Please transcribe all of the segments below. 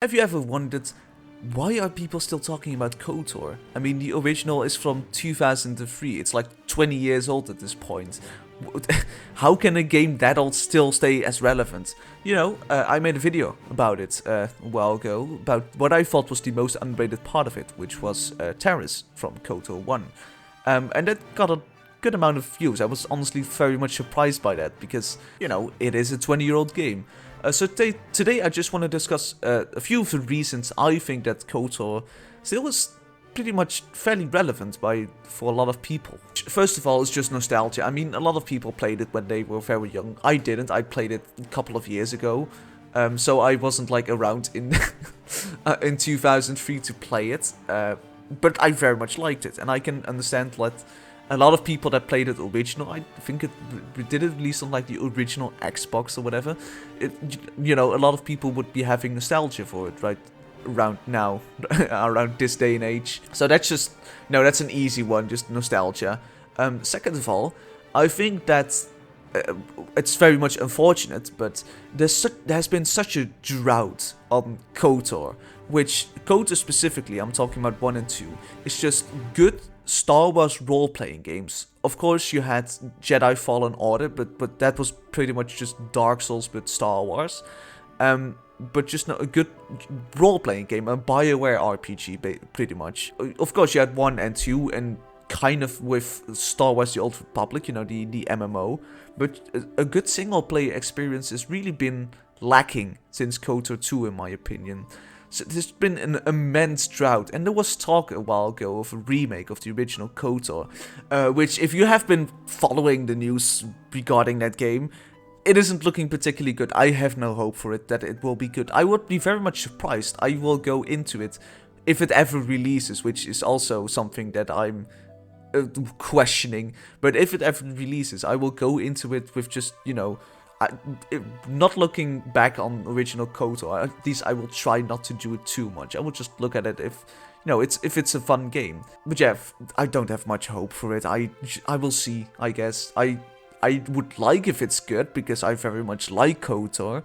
Have you ever wondered, why are people still talking about Kotor? I mean, the original is from 2003, it's like 20 years old at this point. How can a game that old still stay as relevant? You know, I made a video about it a while ago, about what I thought was the most underrated part of it, which was Terrace from Kotor 1. And that got a good amount of views. I was honestly very much surprised by that, because, you know, it is a 20-year-old game. So today I just want to discuss a few of the reasons I think that Kotor still is pretty much fairly relevant for a lot of people. First of all, it's just nostalgia. I mean, a lot of people played it when they were very young. I didn't. I played it a couple of years ago. So I wasn't like around in in 2003 to play it. But I very much liked it, and I can understand that a lot of people that played it original, I think it did it release on like the original Xbox or whatever. You know, a lot of people would be having nostalgia for it right around now, around this day and age. So that's just, no, that's an easy one, just nostalgia. Second of all, I think that it's very much unfortunate, but there has been such a drought on Kotor, which Kotor specifically, I'm talking about 1 and 2, is just good Star Wars role-playing games. Of course, you had Jedi Fallen Order, but that was pretty much just Dark Souls with Star Wars. But just not a good role-playing game, a BioWare RPG, pretty much. Of course, you had 1 and 2, and kind of with Star Wars The Old Republic, you know, the MMO. But a good single-player experience has really been lacking since Kotor 2, in my opinion. So there's been an immense drought, and there was talk a while ago of a remake of the original Kotor, which, if you have been following the news regarding that game, it isn't looking particularly good. I have no hope for it, that it will be good. I would be very much surprised. I will go into it if it ever releases, which is also something that I'm questioning. But if it ever releases, I will go into it with just, you know, not looking back on original Kotor. At least I will try not to do it too much. I will just look at it if, you know, if it's a fun game. But yeah, I don't have much hope for it. I will see, I guess. I would like if it's good, because I very much like Kotor.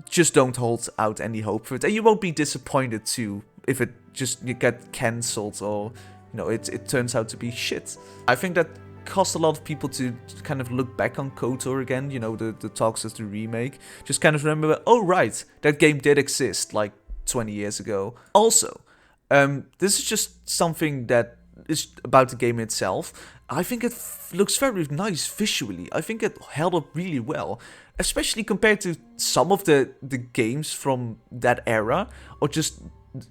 Just don't hold out any hope for it. And you won't be disappointed too if it just get cancelled, or, you know, it turns out to be shit. I think that caused a lot of people to kind of look back on Kotor again, you know, the talks of the remake. Just kind of remember, oh right, that game did exist like 20 years ago. Also, this is just something that is about the game itself. I think it looks very nice visually. I think it held up really well, especially compared to some of the games from that era, or just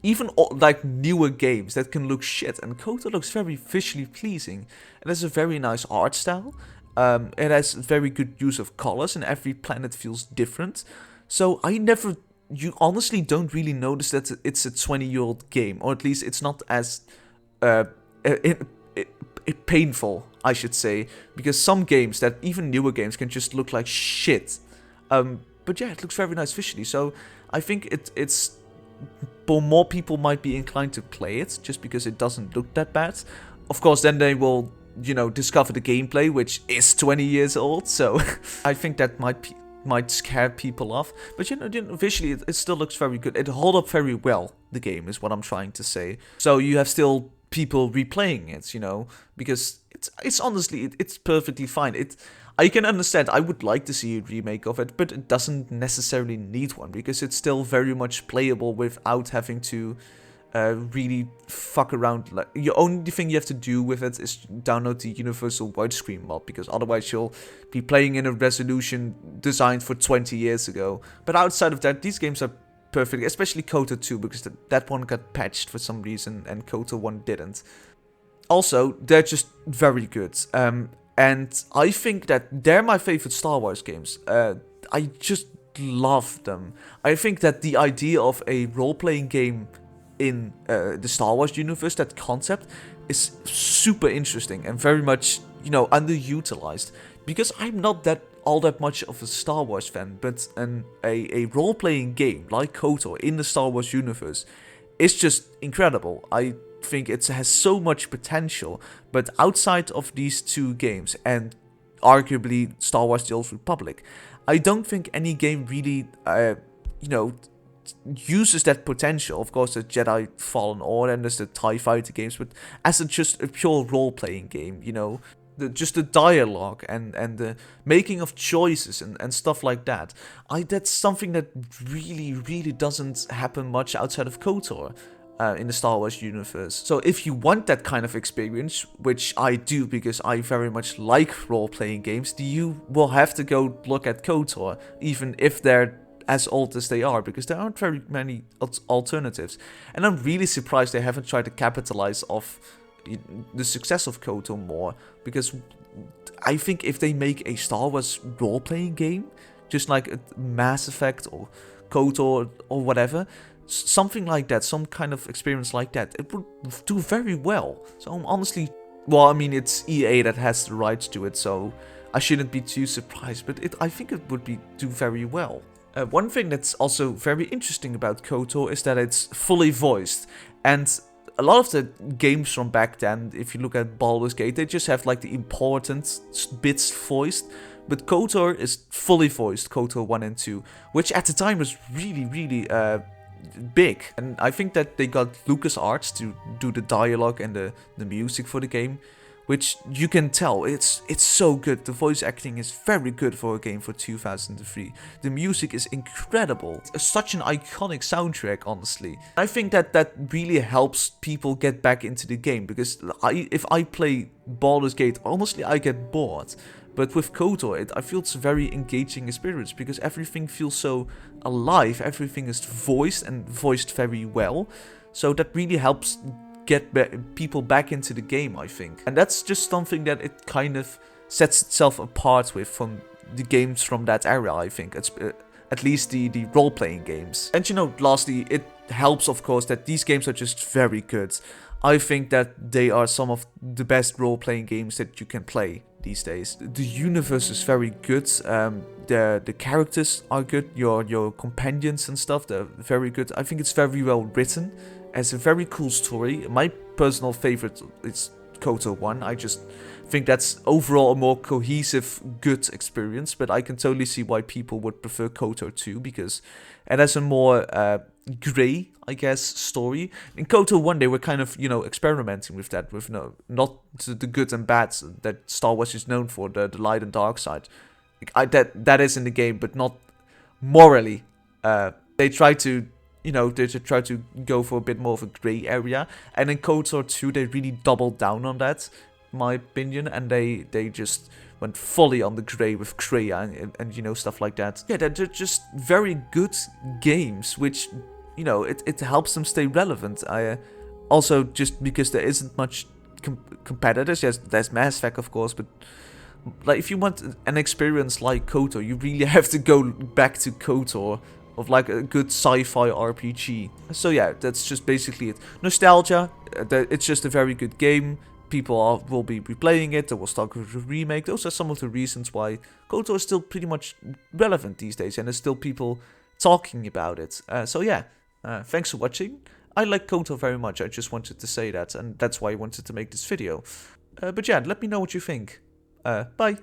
even like newer games that can look shit. And Kotor looks very visually pleasing. It has a very nice art style. It has very good use of colors, and every planet feels different. So you honestly don't really notice that it's a 20-year-old game, or at least it's not as painful, I should say, because some games, that even newer games, can just look like shit. But yeah, it looks very nice visually. So I think it's more people might be inclined to play it just because it doesn't look that bad. Of course, then they will, you know, discover the gameplay, which is 20 years old. So I think that might scare people off. But you know visually it still looks very good. It holds up very well, the game, is what I'm trying to say. So you have still people replaying it, you know, because it's honestly it's perfectly fine. I can understand, I would like to see a remake of it, but it doesn't necessarily need one, because it's still very much playable without having to really fuck around. Like, the only thing you have to do with it is download the universal widescreen mod, because otherwise you'll be playing in a resolution designed for 20 years ago. But outside of that, these games are perfect, especially Kotor 2, because that one got patched for some reason and Kotor 1 didn't. Also, they're just very good. And I think that they're my favorite Star Wars games. I just love them. I think that the idea of a role-playing game in the Star Wars universe, that concept, is super interesting and very much, you know, underutilized. Because I'm not all that much of a Star Wars fan, but a role-playing game like Kotor in the Star Wars universe is just incredible. I think it has so much potential, but outside of these two games, and arguably Star Wars The Old Republic, I don't think any game really, you know, uses that potential. Of course, the Jedi Fallen Order and there's the TIE Fighter games, but as just a pure role-playing game, you know, just the dialogue and the making of choices and stuff like that. That's something that really doesn't happen much outside of KOTOR. In the Star Wars universe. So if you want that kind of experience, which I do because I very much like role-playing games, you will have to go look at KOTOR, even if they're as old as they are, because there aren't very many alternatives. And I'm really surprised they haven't tried to capitalize off the success of KOTOR more, because I think if they make a Star Wars role-playing game, just like a Mass Effect or KOTOR or whatever, something like that, some kind of experience like that, it would do very well. So I'm honestly, well, I mean, it's EA that has the rights to it, so I shouldn't be too surprised, but I think it would do very well. One thing that's also very interesting about KOTOR is that it's fully voiced, and a lot of the games from back then, if you look at Baldur's Gate, they just have like the important bits voiced. But KOTOR is fully voiced, KOTOR 1 and 2, which at the time was really big. And I think that they got LucasArts to do the dialogue and the music for the game, which you can tell, it's so good. The voice acting is very good for a game for 2003. The music is incredible. It's such an iconic soundtrack, honestly. I think that really helps people get back into the game, because if I play Baldur's Gate, honestly, I get bored. But with KOTOR, I feel it's a very engaging experience, because everything feels so alive, everything is voiced and voiced very well. So that really helps get people back into the game, I think. And that's just something that it kind of sets itself apart with from the games from that era, I think. It's at least the role-playing games. And you know, lastly, it helps, of course, that these games are just very good. I think that they are some of the best role-playing games that you can play these days. The universe is very good, the characters are good, your companions and stuff, they're very good. I think it's very well written, has a very cool story. My personal favorite is KOTOR 1. I just think that's overall a more cohesive, good experience, but I can totally see why people would prefer KOTOR 2, because it has a more grey, I guess, story. In KOTOR 1, they were kind of, you know, experimenting with that, with not the good and bad that Star Wars is known for, the light and dark side. That is in the game, but not morally. They try to, you know, they try to go for a bit more of a grey area, and in KOTOR 2, they really doubled down on that, in my opinion, and they just went fully on the grey with Kreia and you know, stuff like that. Yeah, they're just very good games, which, you know, it helps them stay relevant. Also, just because there isn't much competitors. Yes, there's Mass Effect, of course, but like, if you want an experience like KOTOR, you really have to go back to KOTOR, of like a good sci-fi RPG. So yeah, that's just basically it. Nostalgia, it's just a very good game. People will be replaying it, they will start with a remake. Those are some of the reasons why KOTOR is still pretty much relevant these days, and there's still people talking about it. So yeah, thanks for watching. I like KOTOR very much, I just wanted to say that, and that's why I wanted to make this video. But yeah, let me know what you think. Bye!